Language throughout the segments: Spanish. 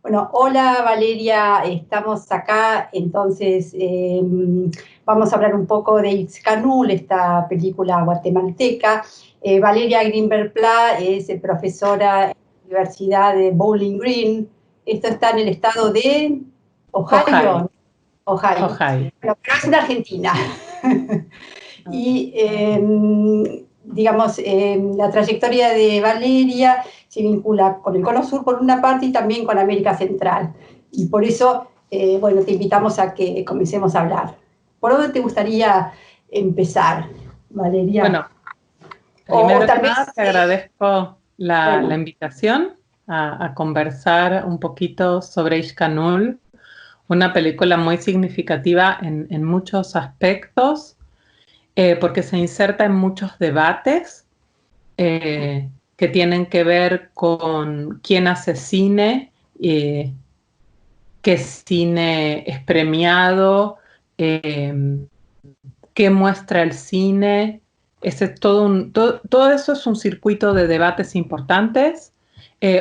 Bueno, hola Valeria, estamos acá, entonces vamos a hablar un poco de Ixcanul, esta película guatemalteca. Valeria Greenberg Pla es profesora en la Universidad de Bowling Green. Esto está en el estado de Ojai, Ohio. Ohio. ojai. Bueno, pero es en Argentina. Y digamos, la trayectoria de Valeria se vincula con el Cono Sur por una parte y también con América Central. Y por eso, bueno, te invitamos a que comencemos a hablar. ¿Por dónde te gustaría empezar, Valeria? Bueno, O primero que tal vez, nada te agradezco la bueno, invitación a conversar un poquito sobre Ishkanul, una película muy significativa en muchos aspectos, porque se inserta en muchos debates que tienen que ver con quién hace cine, eh, qué cine es premiado, eh, qué muestra el cine. Ese es todo eso es un circuito de debates importantes.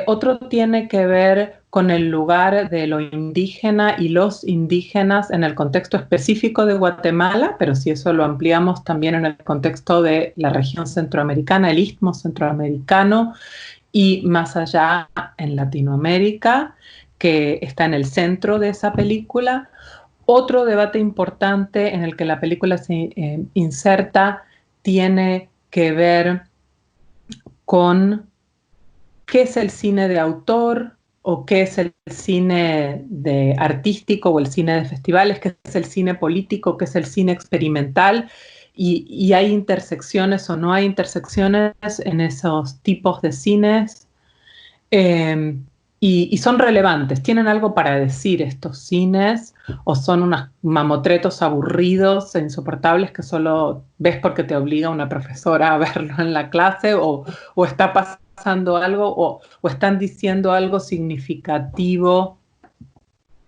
Otro tiene que ver con el lugar de lo indígena y los indígenas en el contexto específico de Guatemala, pero si eso lo ampliamos también en el contexto de la región centroamericana, el istmo centroamericano y más allá en Latinoamérica, que está en el centro de esa película. Otro debate importante en el que la película se inserta tiene que ver con qué es el cine de autor o qué es el cine de artístico o el cine de festivales, qué es el cine político, qué es el cine experimental, y hay intersecciones o no hay intersecciones en esos tipos de cines. Eh, y son relevantes, tienen algo para decir estos cines, o son unos mamotretos aburridos e insoportables que solo ves porque te obliga una profesora a verlo en la clase, o está pasando algo, o están diciendo algo significativo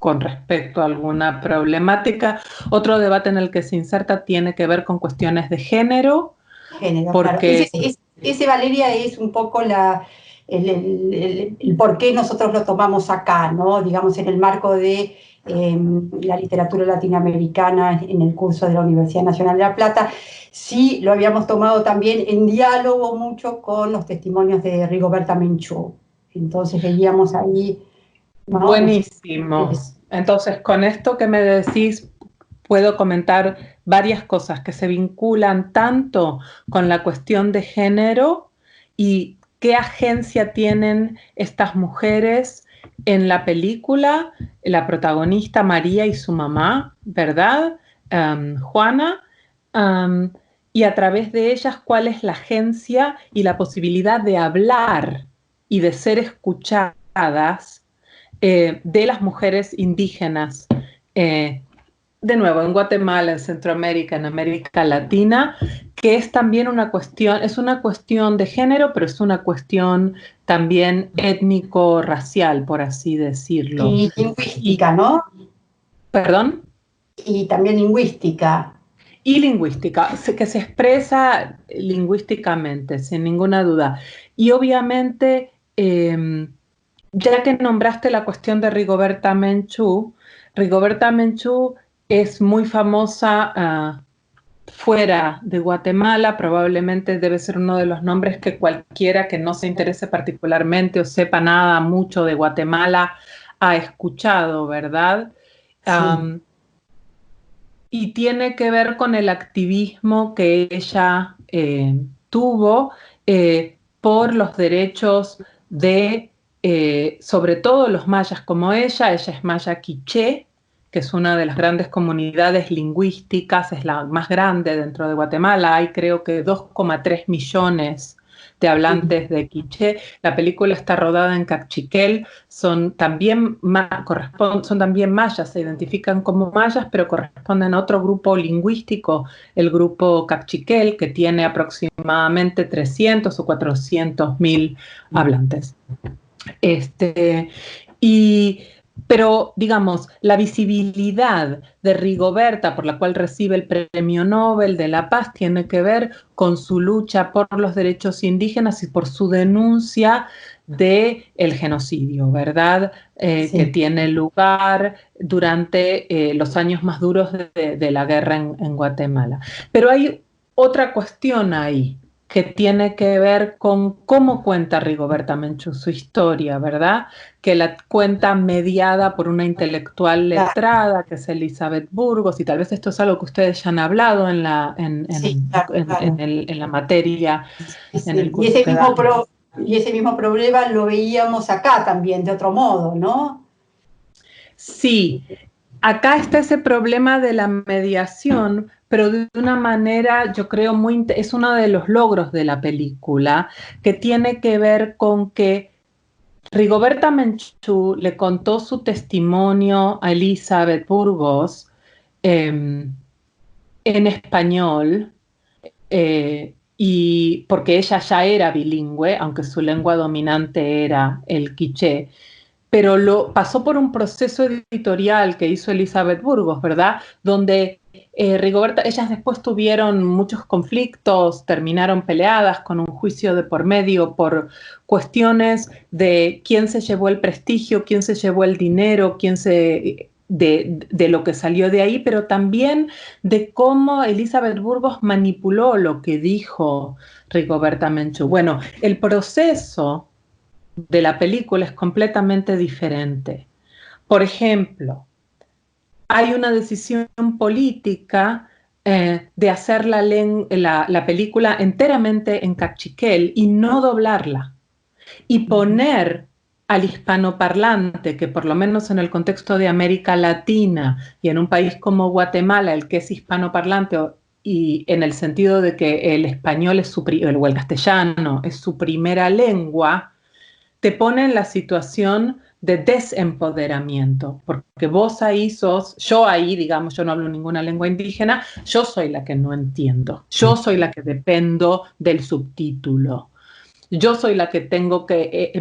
con respecto a alguna problemática. Otro debate en el que se inserta tiene que ver con cuestiones de género, género, claro. porque Ese, Valeria, es un poco el por qué nosotros lo tomamos acá, ¿no? Digamos, en el marco de la literatura latinoamericana en el curso de la Universidad Nacional de La Plata. Sí, lo habíamos tomado también en diálogo mucho con los testimonios de Rigoberta Menchú. Entonces veíamos ahí, ¿no? No sé. buenísimo. Entonces, con esto que me decís, puedo comentar varias cosas que se vinculan tanto con la cuestión de género y qué agencia tienen estas mujeres en la película, la protagonista María y su mamá, ¿verdad? Juana. Um, y a través de ellas, cuál es la agencia y la posibilidad de hablar y de ser escuchadas de las mujeres indígenas, eh, de nuevo, en Guatemala, en Centroamérica, en América Latina, que es también es una cuestión de género, pero es una cuestión también étnico-racial, por así decirlo. Y Y, lingüística, ¿no? perdón, Y también lingüística. y lingüística, que se expresa lingüísticamente, sin ninguna duda. Y obviamente, ya que nombraste la cuestión de Rigoberta Menchú es muy famosa fuera de Guatemala, probablemente debe ser uno de los nombres que cualquiera que no se interese particularmente o sepa nada mucho de Guatemala ha escuchado, ¿verdad? Sí. Um, y tiene que ver con el activismo que ella tuvo por los derechos de, sobre todo los mayas como ella es maya quiché, que es una de las grandes comunidades lingüísticas, es la más grande dentro de Guatemala, hay creo que 2,3 millones de hablantes de quiché. La película está rodada en Cachiquel, son también mayas, se identifican como mayas, pero corresponden a otro grupo lingüístico, el grupo Cachiquel, que tiene aproximadamente 300 o 400 mil hablantes. Este, y, pero, digamos, la visibilidad de Rigoberta, por la cual recibe el Premio Nobel de la Paz, tiene que ver con su lucha por los derechos indígenas y por su denuncia del genocidio, ¿verdad? Que tiene lugar durante los años más duros de la guerra en Guatemala. Pero hay otra cuestión ahí que tiene que ver con cómo cuenta Rigoberta Menchú su historia, ¿verdad? Que la cuenta mediada por una intelectual letrada, que es Elizabeth Burgos, y tal vez esto es algo que ustedes ya han hablado en la, en la materia, en el curso que dan. Y ese mismo problema lo veíamos acá también, de otro modo, ¿no? Sí, acá está ese problema de la mediación, pero de una manera, yo creo, es uno de los logros de la película, que tiene que ver con que Rigoberta Menchú le contó su testimonio a Elizabeth Burgos en español, y porque ella ya era bilingüe, aunque su lengua dominante era el quiché, pero lo pasó por un proceso editorial que hizo Elizabeth Burgos, ¿verdad? Donde Rigoberta, ellas después tuvieron muchos conflictos, terminaron peleadas con un juicio de por medio por cuestiones de quién se llevó el prestigio, quién se llevó el dinero, de lo que salió de ahí, pero también de cómo Elizabeth Burgos manipuló lo que dijo Rigoberta Menchú. Bueno, el proceso de la película es completamente diferente. Por ejemplo, hay una decisión política de hacer la película enteramente en cachiquel y no doblarla, y poner al hispanoparlante, que por lo menos en el contexto de América Latina y en un país como Guatemala, el que es hispanoparlante, y en el sentido de que el español es o el castellano es su primera lengua, te pone en la situación de desempoderamiento, porque vos ahí sos, yo ahí, digamos, yo no hablo ninguna lengua indígena, yo soy la que no entiendo, yo soy la que dependo del subtítulo, yo soy la que tengo que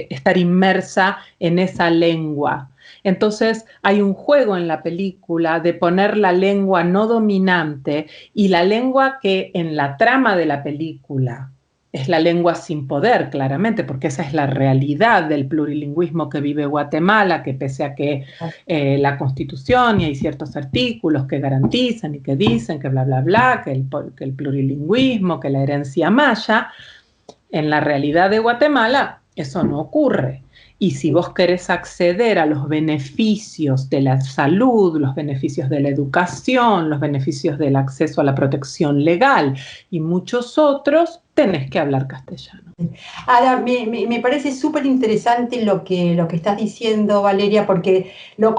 estar inmersa en esa lengua. Entonces hay un juego en la película de poner la lengua no dominante y la lengua que en la trama de la película es la lengua sin poder, claramente, porque esa es la realidad del plurilingüismo que vive Guatemala, que pese a que la Constitución y hay ciertos artículos que garantizan y que dicen que bla, bla, bla, que el plurilingüismo, que la herencia maya, en la realidad de Guatemala eso no ocurre. Y si vos querés acceder a los beneficios de la salud, los beneficios de la educación, los beneficios del acceso a la protección legal y muchos otros, tenés que hablar castellano. Ahora, me parece súper interesante lo que estás diciendo, Valeria, porque lo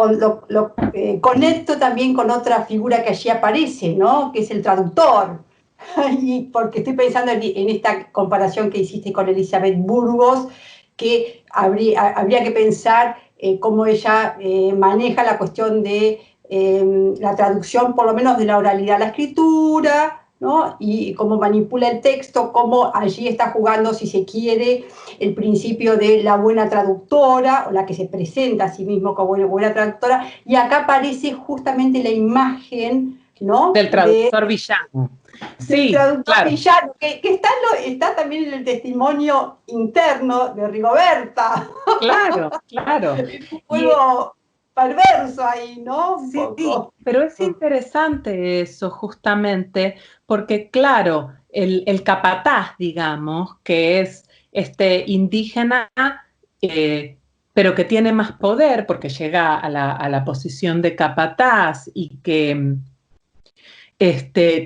conecto también con otra figura que allí aparece, ¿no? Que es el traductor. Y porque estoy pensando en esta comparación que hiciste con Elizabeth Burgos, que habría que pensar cómo ella maneja la cuestión de la traducción, por lo menos de la oralidad a la escritura, ¿no? Y cómo manipula el texto, cómo allí está jugando, si se quiere, el principio de la buena traductora, o la que se presenta a sí mismo como buena traductora, y acá aparece justamente la imagen, ¿no? Del traductor villano. Sí, traductor claro. Villano, que está también en el testimonio interno de Rigoberta. Claro, claro. Un juego perverso ahí, ¿no? Un poco. Pero es interesante eso justamente, porque claro, el capataz, digamos, que es indígena, pero que tiene más poder porque llega a la posición de capataz y que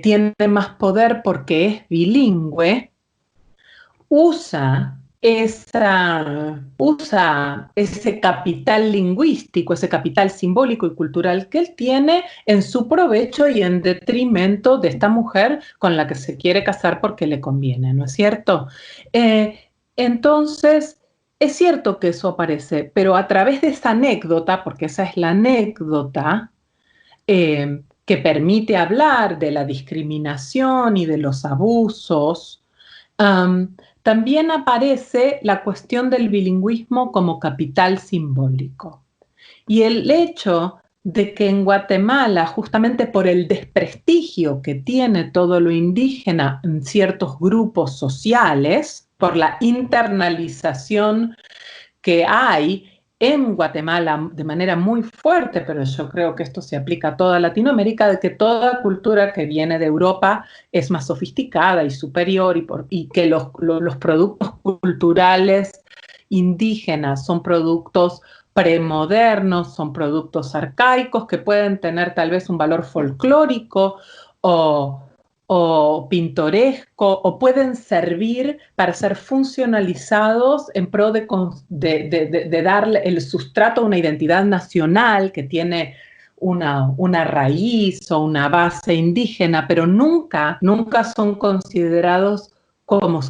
tiene más poder porque es bilingüe, usa ese capital lingüístico, ese capital simbólico y cultural que él tiene en su provecho y en detrimento de esta mujer con la que se quiere casar porque le conviene, ¿no es cierto? Entonces, es cierto que eso aparece, pero a través de esa anécdota, porque esa es la anécdota, que permite hablar de la discriminación y de los abusos, también aparece la cuestión del bilingüismo como capital simbólico. Y el hecho de que en Guatemala, justamente por el desprestigio que tiene todo lo indígena en ciertos grupos sociales, por la internalización que hay en Guatemala de manera muy fuerte, pero yo creo que esto se aplica a toda Latinoamérica, de que toda cultura que viene de Europa es más sofisticada y superior y que los productos culturales indígenas son productos premodernos, son productos arcaicos que pueden tener tal vez un valor folclórico o pintoresco, o pueden servir para ser funcionalizados en pro de darle el sustrato a una identidad nacional que tiene una raíz o una base indígena, pero nunca son considerados como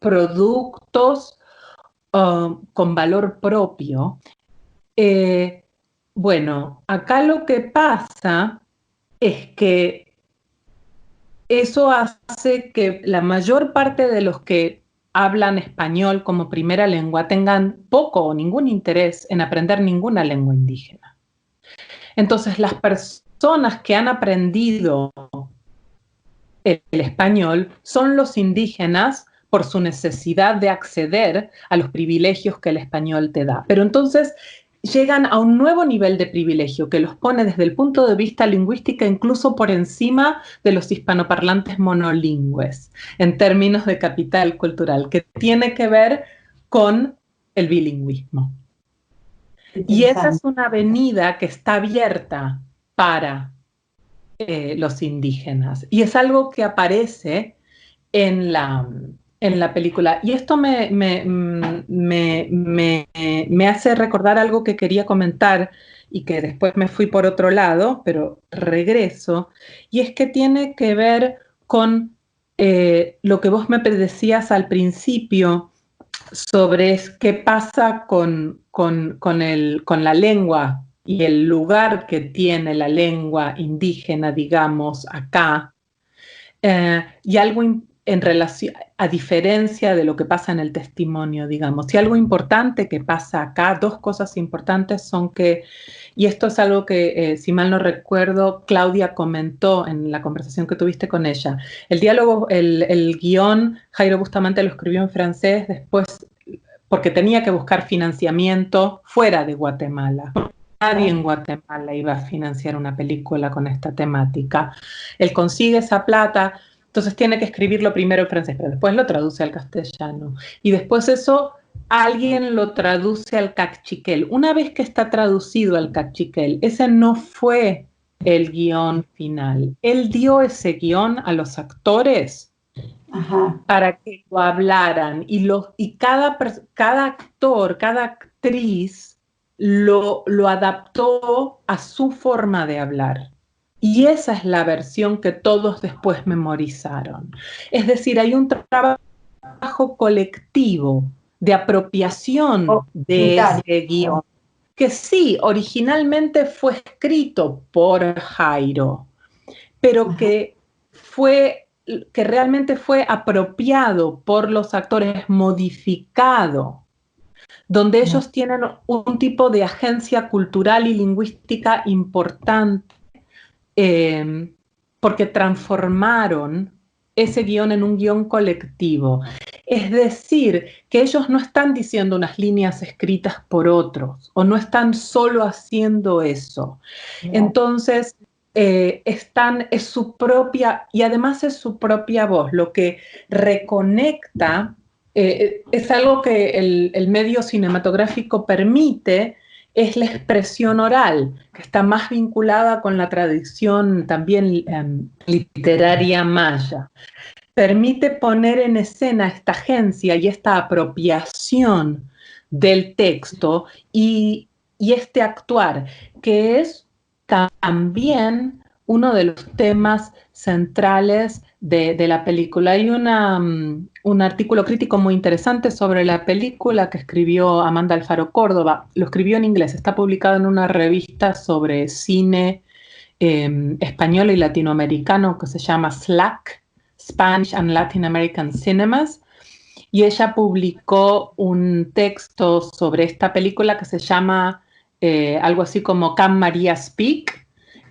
productos con valor propio. Bueno, acá lo que pasa es que eso hace que la mayor parte de los que hablan español como primera lengua tengan poco o ningún interés en aprender ninguna lengua indígena. Entonces, las personas que han aprendido el español son los indígenas por su necesidad de acceder a los privilegios que el español te da. Pero entonces llegan a un nuevo nivel de privilegio que los pone desde el punto de vista lingüístico incluso por encima de los hispanoparlantes monolingües en términos de capital cultural, que tiene que ver con el bilingüismo. Y esa es una avenida que está abierta para los indígenas. Y es algo que aparece en la película. Y esto me hace recordar algo que quería comentar y que después me fui por otro lado, pero regreso, y es que tiene que ver con lo que vos me decías al principio sobre qué pasa con la lengua y el lugar que tiene la lengua indígena, digamos, acá, y algo en relación, a diferencia de lo que pasa en el testimonio, digamos. Y algo importante que pasa acá, dos cosas importantes son que, y esto es algo que, si mal no recuerdo, Claudia comentó en la conversación que tuviste con ella. El diálogo, el guión, Jairo Bustamante lo escribió en francés, después, porque tenía que buscar financiamiento fuera de Guatemala. Nadie en Guatemala iba a financiar una película con esta temática. Él consigue esa plata, entonces tiene que escribirlo primero en francés, pero después lo traduce al castellano. Y después eso, alguien lo traduce al cachiquel. Una vez que está traducido al cachiquel, ese no fue el guión final. Él dio ese guión a los actores para que lo hablaran. Y cada actor, cada actriz lo adaptó a su forma de hablar. Y esa es la versión que todos después memorizaron. Es decir, hay un trabajo colectivo de apropiación de ese guión, que sí, originalmente fue escrito por Jairo, pero que realmente fue apropiado por los actores, modificado, donde ellos tienen un tipo de agencia cultural y lingüística importante, porque transformaron ese guión en un guión colectivo. Es decir, que ellos no están diciendo unas líneas escritas por otros, o no están solo haciendo eso. Entonces, es su propia, y además es su propia voz, lo que reconecta. Es algo que el medio cinematográfico permite, es la expresión oral, que está más vinculada con la tradición también literaria maya. Permite poner en escena esta agencia y esta apropiación del texto y este actuar, que es también uno de los temas centrales de la película. Hay un artículo crítico muy interesante sobre la película que escribió Amanda Alfaro Córdoba. Lo escribió en inglés, está publicado en una revista sobre cine español y latinoamericano que se llama SLAC, Spanish and Latin American Cinemas, y ella publicó un texto sobre esta película que se llama algo así como Can Maria Speak,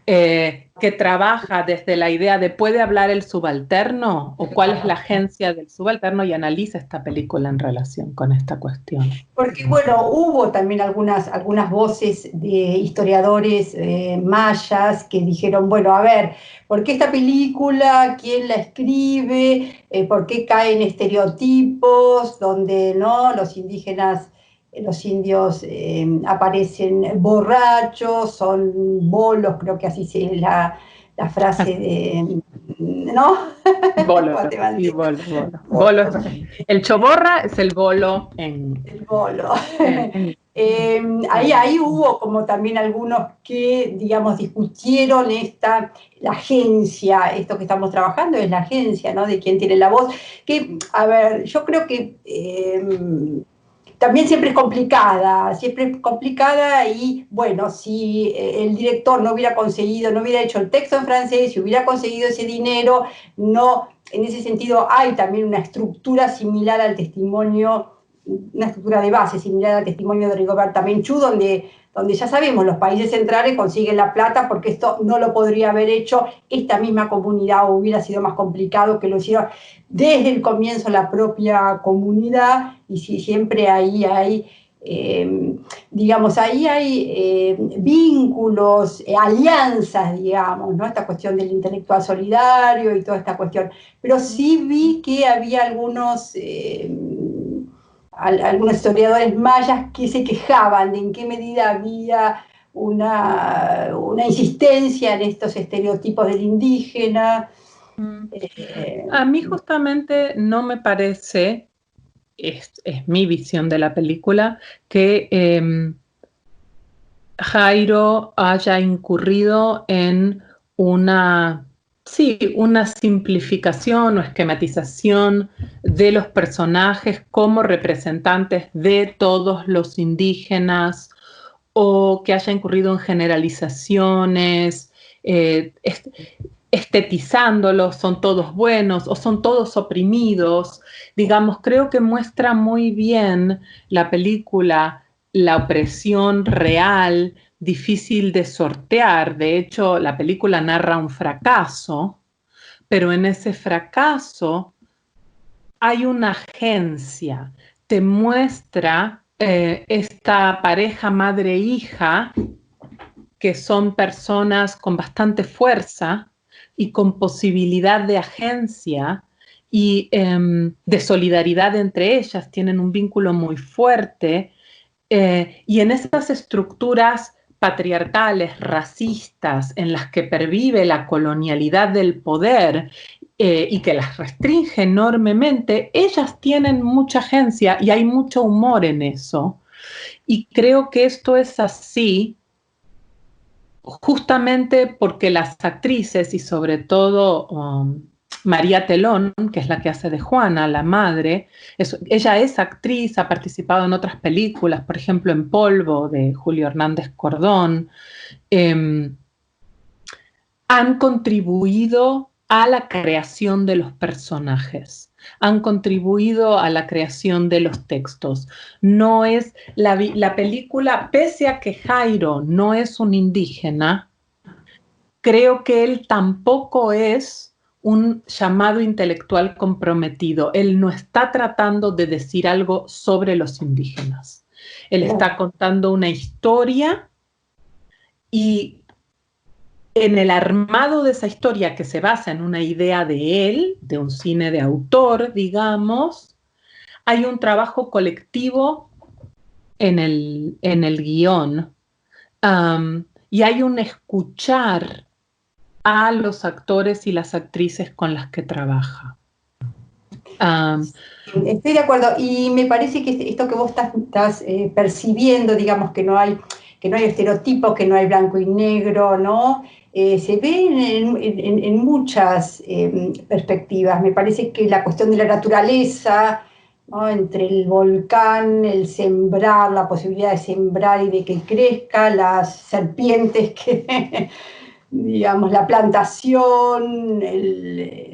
que trabaja desde la idea de ¿puede hablar el subalterno? ¿O cuál es la agencia del subalterno? Y analiza esta película en relación con esta cuestión. Porque, bueno, hubo también algunas voces de historiadores mayas que dijeron, bueno, a ver, ¿por qué esta película? ¿Quién la escribe? ¿Por qué caen estereotipos donde no los indígenas, los indios aparecen borrachos, son bolos, creo que así es la frase de, ¿no? Bolo, sí, bolo, bolo. Bolo el choborra es el bolo el bolo. en Ahí hubo como también algunos que, digamos, discutieron la agencia, esto que estamos trabajando es la agencia, ¿no? De quién tiene la voz, que, a ver, yo creo que también siempre es complicada y, bueno, si el director no hubiera conseguido, no hubiera hecho el texto en francés, si hubiera conseguido ese dinero, no, en ese sentido hay también una estructura similar al testimonio, una estructura de base similar al testimonio de Rigoberta Menchú, donde ya sabemos, los países centrales consiguen la plata porque esto no lo podría haber hecho esta misma comunidad, o hubiera sido más complicado que lo hiciera desde el comienzo la propia comunidad, y si siempre ahí hay, digamos, ahí hay vínculos, alianzas, digamos, ¿no? Esta cuestión del intelectual solidario y toda esta cuestión. Pero sí vi que había algunos historiadores mayas que se quejaban de en qué medida había una insistencia en estos estereotipos del indígena. A mí justamente no me parece, es mi visión de la película, que Jairo haya incurrido en una, sí, una simplificación o esquematización de los personajes como representantes de todos los indígenas, o que haya incurrido en generalizaciones, estetizándolos, son todos buenos o son todos oprimidos. Digamos, creo que muestra muy bien la película la opresión real, difícil de sortear. De hecho, la película narra un fracaso, pero en ese fracaso hay una agencia. Te muestra esta pareja madre-hija, que son personas con bastante fuerza y con posibilidad de agencia y de solidaridad entre ellas, tienen un vínculo muy fuerte, y en esas estructuras patriarcales, racistas, en las que pervive la colonialidad del poder y que las restringe enormemente, ellas tienen mucha agencia y hay mucho humor en eso. Y creo que esto es así justamente porque las actrices y sobre todo María Telón, que es la que hace de Juana, la madre, ella es actriz, ha participado en otras películas, por ejemplo en Polvo de Julio Hernández Cordón, han contribuido a la creación de los personajes, han contribuido a la creación de los textos. No es la película, pese a que Jairo no es un indígena, creo que él tampoco es un llamado intelectual comprometido. Él no está tratando de decir algo sobre los indígenas. Él está contando una historia y en el armado de esa historia, que se basa en una idea de él, de un cine de autor, digamos, hay un trabajo colectivo en el guión, y hay un escuchar a los actores y las actrices con las que trabaja. Estoy de acuerdo, y me parece que esto que vos estás percibiendo, digamos, que no hay estereotipos, que no hay blanco y negro, ¿no? Se ve en muchas perspectivas. Me parece que la cuestión de la naturaleza, ¿no? Entre el volcán, el sembrar, la posibilidad de sembrar y de que crezca, las serpientes que digamos, la plantación,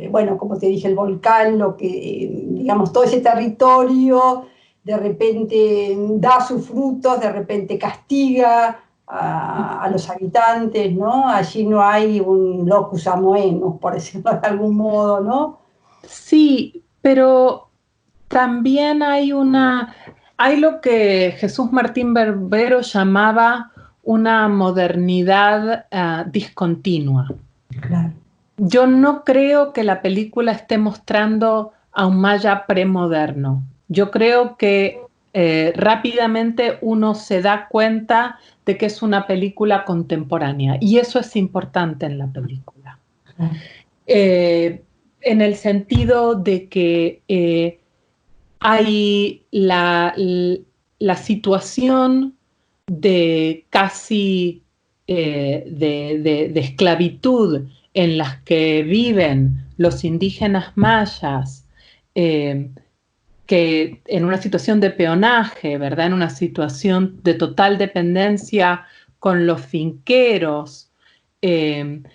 bueno, como te dije, el volcán, digamos, todo ese territorio de repente da sus frutos, de repente castiga a los habitantes, ¿no? Allí no hay un locus amoenus, por decirlo de algún modo, ¿no? Sí, pero también hay lo que Jesús Martín Barbero llamaba una modernidad discontinua. Claro. Yo no creo que la película esté mostrando a un maya premoderno. Yo creo que rápidamente uno se da cuenta de que es una película contemporánea y eso es importante en la película. Eh, en el sentido de que hay la situación de casi de esclavitud en las que viven los indígenas mayas, que en una situación de peonaje, ¿verdad? En una situación de total dependencia con los finqueros, que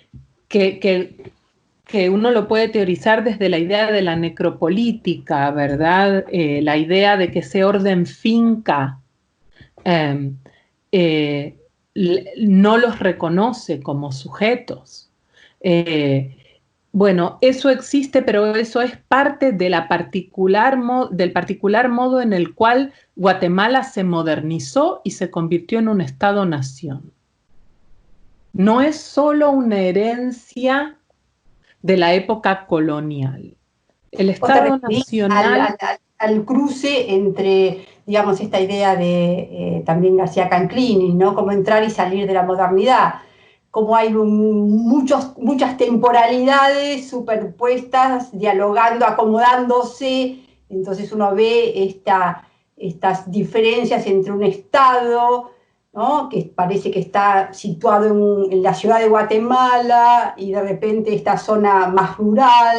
uno lo puede teorizar desde la idea de la necropolítica, ¿verdad? La idea de que ese orden finca no los reconoce como sujetos. Bueno, eso existe, pero eso es parte de del particular modo en el cual Guatemala se modernizó y se convirtió en un Estado-nación. No es solo una herencia de la época colonial. El Estado Nacional... al cruce entre, digamos, esta idea de también García Canclini, ¿no? Cómo entrar y salir de la modernidad, cómo hay muchas temporalidades superpuestas, dialogando, acomodándose, entonces uno ve estas diferencias entre un Estado, ¿no? Que parece que está situado en la ciudad de Guatemala y de repente esta zona más rural,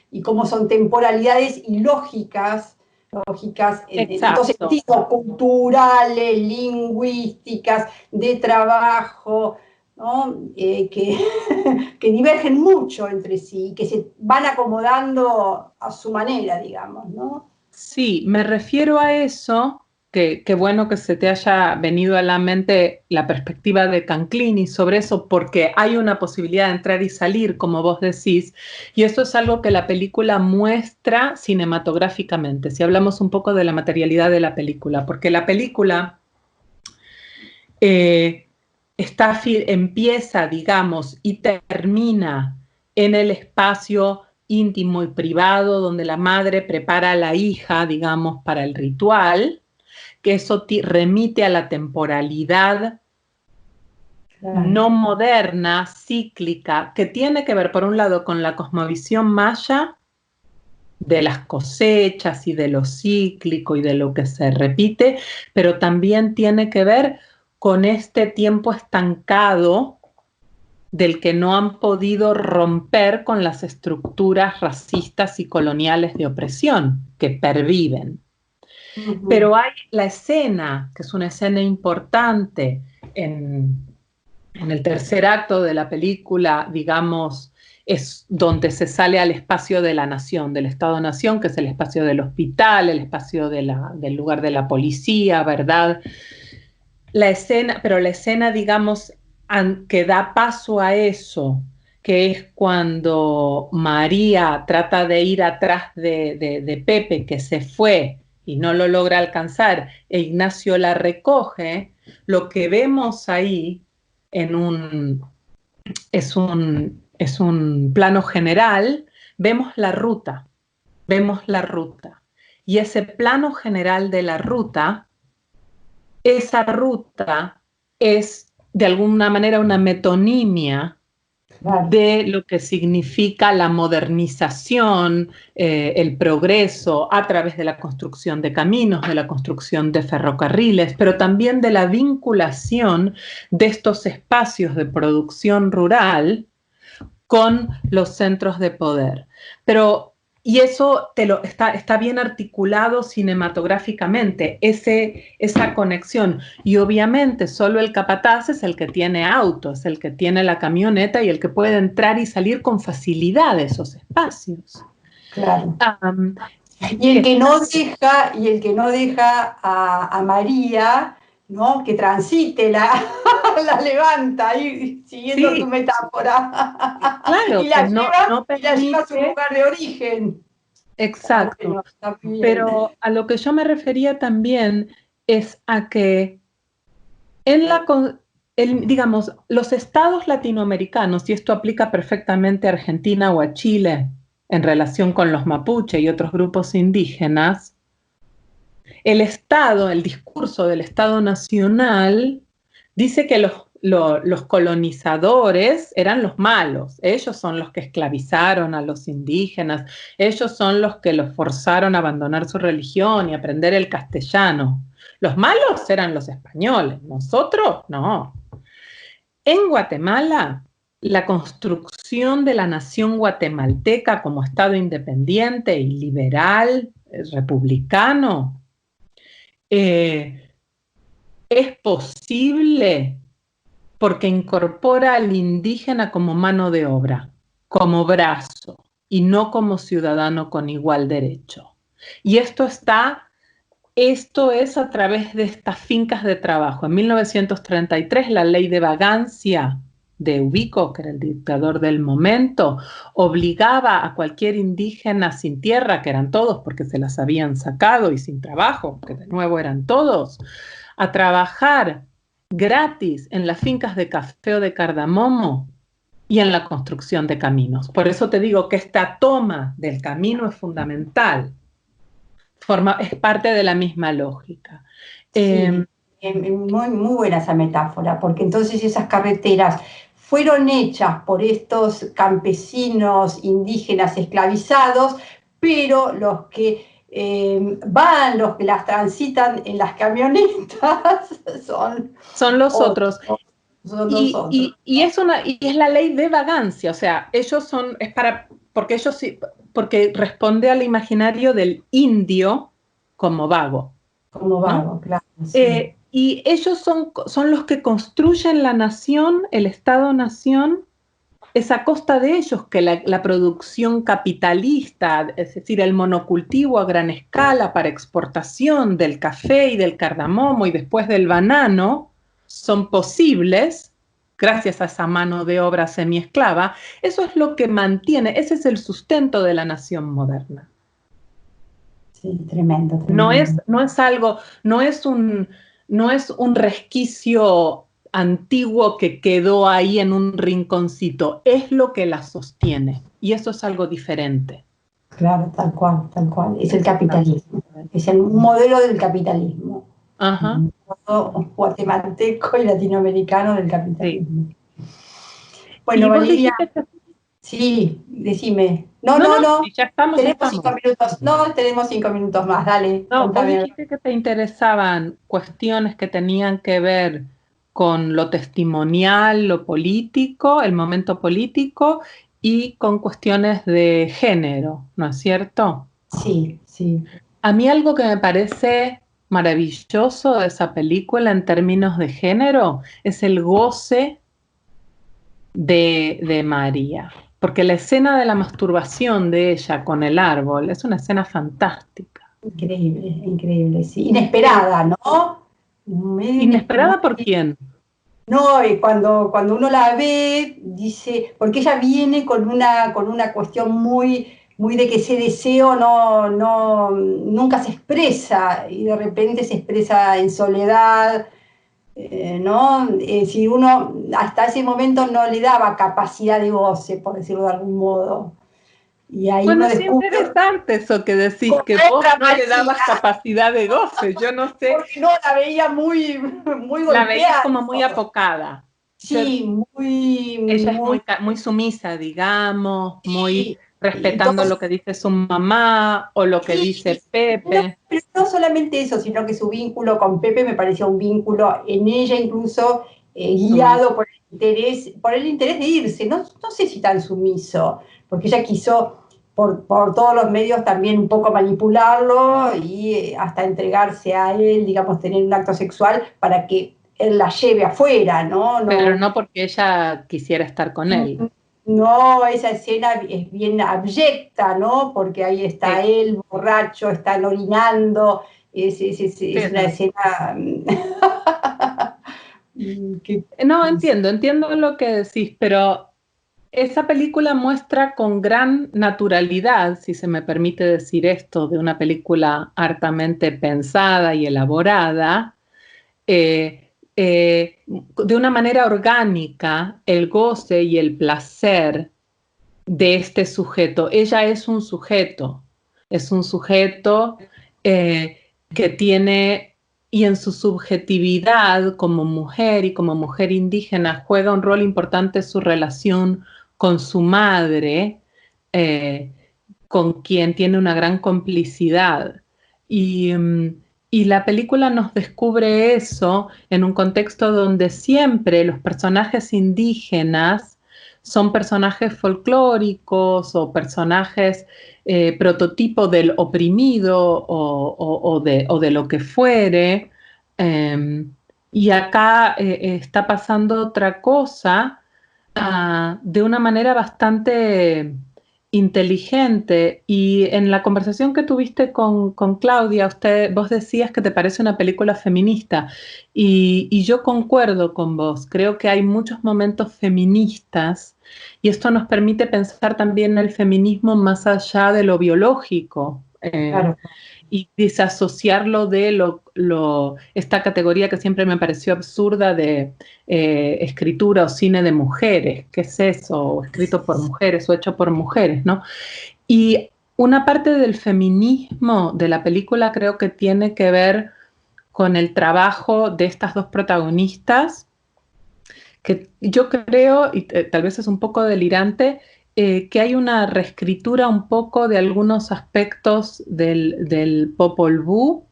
y cómo son temporalidades y lógicas en todos sentidos, culturales, lingüísticas, de trabajo, ¿no? Que divergen mucho entre sí, que se van acomodando a su manera, digamos, ¿no? Sí, me refiero a eso. Qué bueno que se te haya venido a la mente la perspectiva de Canclini sobre eso, porque hay una posibilidad de entrar y salir, como vos decís, y eso es algo que la película muestra cinematográficamente, si hablamos un poco de la materialidad de la película, porque la película empieza, digamos, y termina en el espacio íntimo y privado donde la madre prepara a la hija, digamos, para el ritual, que eso remite a la temporalidad no moderna, cíclica, que tiene que ver, por un lado, con la cosmovisión maya de las cosechas y de lo cíclico y de lo que se repite, pero también tiene que ver con este tiempo estancado del que no han podido romper con las estructuras racistas y coloniales de opresión que perviven. Pero hay la escena, que es una escena importante en el tercer acto de la película, digamos, es donde se sale al espacio de la nación, del Estado-nación, que es el espacio del hospital, el espacio del lugar de la policía, ¿verdad? Pero la escena, digamos, que da paso a eso, que es cuando María trata de ir atrás de Pepe, que se fue y no lo logra alcanzar, e Ignacio la recoge, lo que vemos ahí es un plano general, vemos la ruta. Y ese plano general de la ruta, esa ruta es de alguna manera una metonimia de lo que significa la modernización, el progreso a través de la construcción de caminos, de la construcción de ferrocarriles, pero también de la vinculación de estos espacios de producción rural con los centros de poder. Y eso está bien articulado cinematográficamente, esa conexión. Y obviamente solo el capataz es el que tiene auto, es el que tiene la camioneta y el que puede entrar y salir con facilidad de esos espacios. Claro. Y el que no deja a María, ¿no? Que transite la levanta, ahí, siguiendo Sí, tu metáfora. claro, Y que la no, lleva, no y la lleva a su permite, lugar de origen. Está exacto. bueno, está muy bien. Pero a lo que yo me refería también es a que en digamos, los estados latinoamericanos, y esto aplica perfectamente a Argentina o a Chile en relación con los mapuche y otros grupos indígenas, el Estado, el discurso del Estado Nacional, dice que los colonizadores eran los malos, ellos son los que esclavizaron a los indígenas, ellos son los que los forzaron a abandonar su religión y aprender el castellano. Los malos eran los españoles, nosotros no. En Guatemala, la construcción de la nación guatemalteca como Estado independiente y liberal, republicano, eh, es posible porque incorpora al indígena como mano de obra, como brazo, y no como ciudadano con igual derecho. Y esto es a través de estas fincas de trabajo. En 1933, la ley de vagancia de Ubico, que era el dictador del momento, obligaba a cualquier indígena sin tierra, que eran todos porque se las habían sacado, y sin trabajo, que de nuevo eran todos, a trabajar gratis en las fincas de café o de cardamomo y en la construcción de caminos. Por eso te digo que esta toma del camino es fundamental. Es parte de la misma lógica. Sí, muy, muy buena esa metáfora, porque entonces esas carreteras fueron hechas por estos campesinos indígenas esclavizados, pero los que van, los que las transitan en las camionetas son los otros, otros. son los otros. Y es la ley de vagancia, o sea, porque responde al imaginario del indio como vago, Como ¿no? vago, claro, sí. Y ellos son los que construyen la nación, el Estado-nación, es a costa de ellos que la producción capitalista, es decir, el monocultivo a gran escala para exportación del café y del cardamomo y después del banano, son posibles gracias a esa mano de obra semiesclava. Eso es lo que mantiene, ese es el sustento de la nación moderna. Sí, tremendo, tremendo. No es un resquicio antiguo que quedó ahí en un rinconcito, es lo que la sostiene. Y eso es algo diferente. Claro, tal cual, tal cual. Es el capitalismo. Es el modelo del capitalismo. Ajá. El modo guatemalteco y latinoamericano del Sí. capitalismo. Bueno, Y vos Valeria, dijiste que... sí, decime. No, No, no, no, no. sí, ya estamos, ya Tenemos estamos. 5 minutos. No, tenemos 5 minutos más. Dale, No, vos contame. dijiste que te interesaban cuestiones que tenían que ver con lo testimonial, lo político, el momento político y con cuestiones de género, ¿no es cierto? Sí, sí. A mí algo que me parece maravilloso de esa película en términos de género es el goce de María, porque la escena de la masturbación de ella con el árbol es una escena fantástica. Increíble, increíble, sí. Inesperada, ¿no? ¿Inesperada por quién? No, cuando uno la ve, dice, porque ella viene con una cuestión muy, muy de que ese deseo nunca se expresa y de repente se expresa en soledad, ¿no? Si uno hasta ese momento no le daba capacidad de goce, por decirlo de algún modo. Y ahí Bueno, uno es descubre interesante eso que decís, con que vos otra no le dabas María, capacidad de goce. Yo no sé, porque no la veía muy, muy la veías golpeada. como muy apocada. Sí, muy, Ella es muy, muy sumisa, digamos, muy sí. Y respetando todos, lo que dice su mamá o lo que dice no, Pepe. pero no solamente eso, sino que su vínculo con Pepe me parecía un vínculo en ella incluso Sumisa. guiado por el interés de irse, no sé si tan sumiso, porque ella quiso por todos los medios también un poco manipularlo y hasta entregarse a él, digamos, tener un acto sexual para que él la lleve afuera, ¿no? Pero No, no porque ella quisiera estar con él. no, esa escena es bien abyecta, ¿no? Porque ahí está Sí, él, borracho, están orinando, es sí, una escena No, entiendo lo que decís, pero esa película muestra con gran naturalidad, si se me permite decir esto, de una película hartamente pensada y elaborada, de una manera orgánica, el goce y el placer de este sujeto. Ella es un sujeto que tiene, y en su subjetividad como mujer y como mujer indígena, juega un rol importante su relación con su madre, eh, con quien tiene una gran complicidad. Y, y la película nos descubre eso en un contexto donde siempre los personajes indígenas son personajes folclóricos o personajes prototipo del oprimido o de lo que fuere. Y acá está pasando otra cosa de una manera bastante inteligente. Y en la conversación que tuviste con Claudia, vos decías que te parece una película feminista y yo concuerdo con vos. Creo que hay muchos momentos feministas y esto nos permite pensar también el feminismo más allá de lo biológico. Claro. Y desasociarlo de esta categoría que siempre me pareció absurda de escritura o cine de mujeres. ¿Qué es eso? O escrito por mujeres o hecho por mujeres, ¿no? Y una parte del feminismo de la película creo que tiene que ver con el trabajo de estas dos protagonistas, que yo creo, y tal vez es un poco delirante, que hay una reescritura un poco de algunos aspectos del Popol Vuh,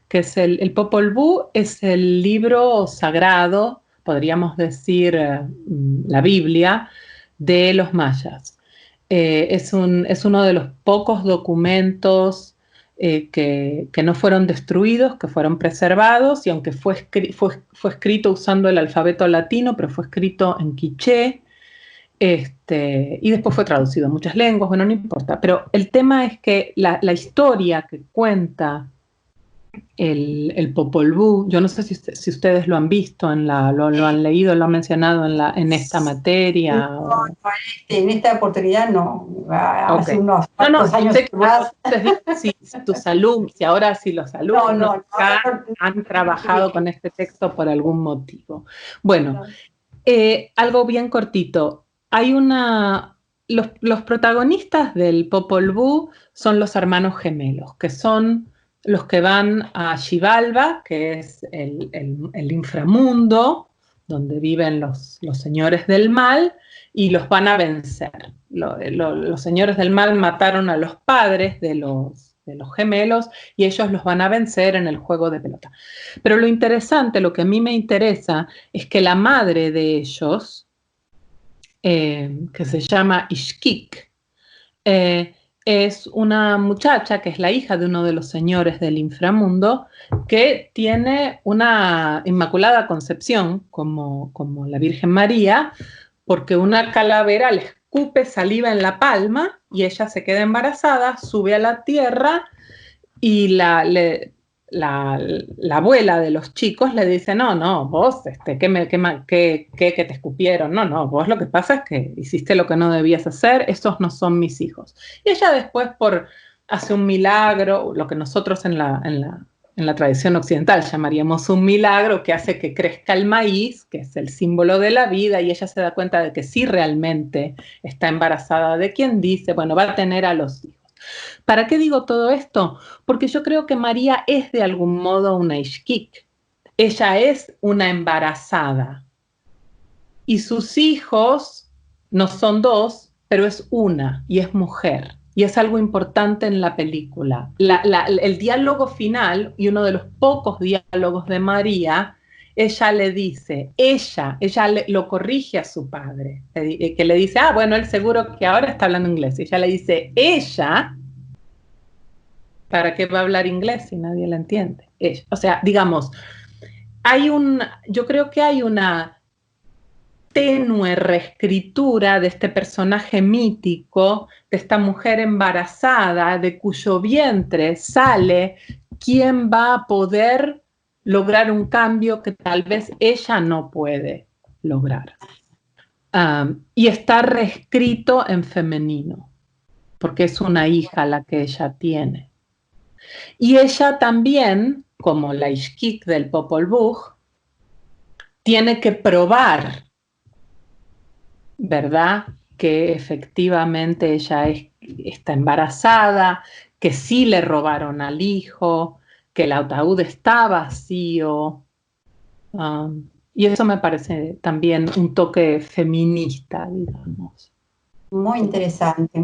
que es el Popol Vuh es el libro sagrado, podríamos decir la Biblia, de los mayas. Es uno de los pocos documentos que no fueron destruidos, que fueron preservados, y aunque fue escrito usando el alfabeto latino, pero fue escrito en quiché, y después fue traducido a muchas lenguas, bueno, no importa, pero el tema es que la historia que cuenta el Popol Vuh, yo no sé si ustedes lo han visto, lo han leído, lo han mencionado en esta materia. No, en esta oportunidad no. Hace unos años más. Si tus alumnos, si ahora si los alumnos han trabajado con este texto por algún motivo. Bueno, algo bien cortito. Hay los protagonistas del Popol Vuh son los hermanos gemelos, que son los que van a Xibalba, que es el inframundo, donde viven los señores del mal, y los van a vencer. Los señores del mal mataron a los padres de los gemelos y ellos los van a vencer en el juego de pelota. Pero lo interesante, lo que a mí me interesa, es que la madre de ellos, que se llama Ixquic, es una muchacha que es la hija de uno de los señores del inframundo que tiene una inmaculada concepción como la Virgen María, porque una calavera le escupe saliva en la palma y ella se queda embarazada, sube a la tierra y la abuela de los chicos le dice, no, vos, ¿qué te escupieron? No, vos lo que pasa es que hiciste lo que no debías hacer, esos no son mis hijos. Y ella después hace un milagro, lo que nosotros en la tradición occidental llamaríamos un milagro, que hace que crezca el maíz, que es el símbolo de la vida, y ella se da cuenta de que sí realmente está embarazada de quien dice, bueno, va a tener a los hijos. ¿Para qué digo todo esto? Porque yo creo que María es de algún modo una Ixquic. Ella es una embarazada. Y sus hijos no son dos, pero es una, y es mujer. Y es algo importante en la película. El diálogo final, y uno de los pocos diálogos de María, ella le dice, ella lo corrige a su padre, que le dice, bueno, él seguro que ahora está hablando inglés. Y ella le dice, ella, ¿para qué va a hablar inglés si nadie la entiende? Ella. O sea, digamos, yo creo que hay una tenue reescritura de este personaje mítico, de esta mujer embarazada, de cuyo vientre sale quién va a poder lograr un cambio que tal vez ella no puede lograr. Y está reescrito en femenino, porque es una hija la que ella tiene. Y ella también, como la Ishkik del Popol Vuh, tiene que probar, ¿verdad?, que efectivamente ella está embarazada, que sí le robaron al hijo, que el ataúd está vacío. Y eso me parece también un toque feminista, digamos. Muy interesante.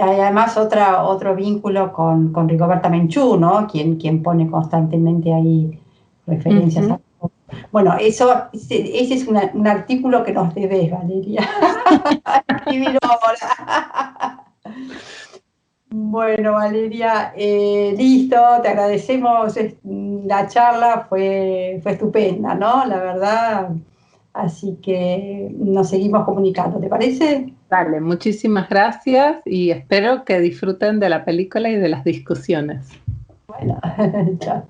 Además, otro vínculo con Rigoberta Menchú, ¿no? Quien pone constantemente ahí referencias a... Bueno, ese es un artículo que nos debes, Valeria. Escribir ahora. Bueno, Valeria, listo, te agradecemos. La charla fue estupenda, ¿no? La verdad. Así que nos seguimos comunicando, ¿te parece? Dale, muchísimas gracias y espero que disfruten de la película y de las discusiones. Bueno, chao.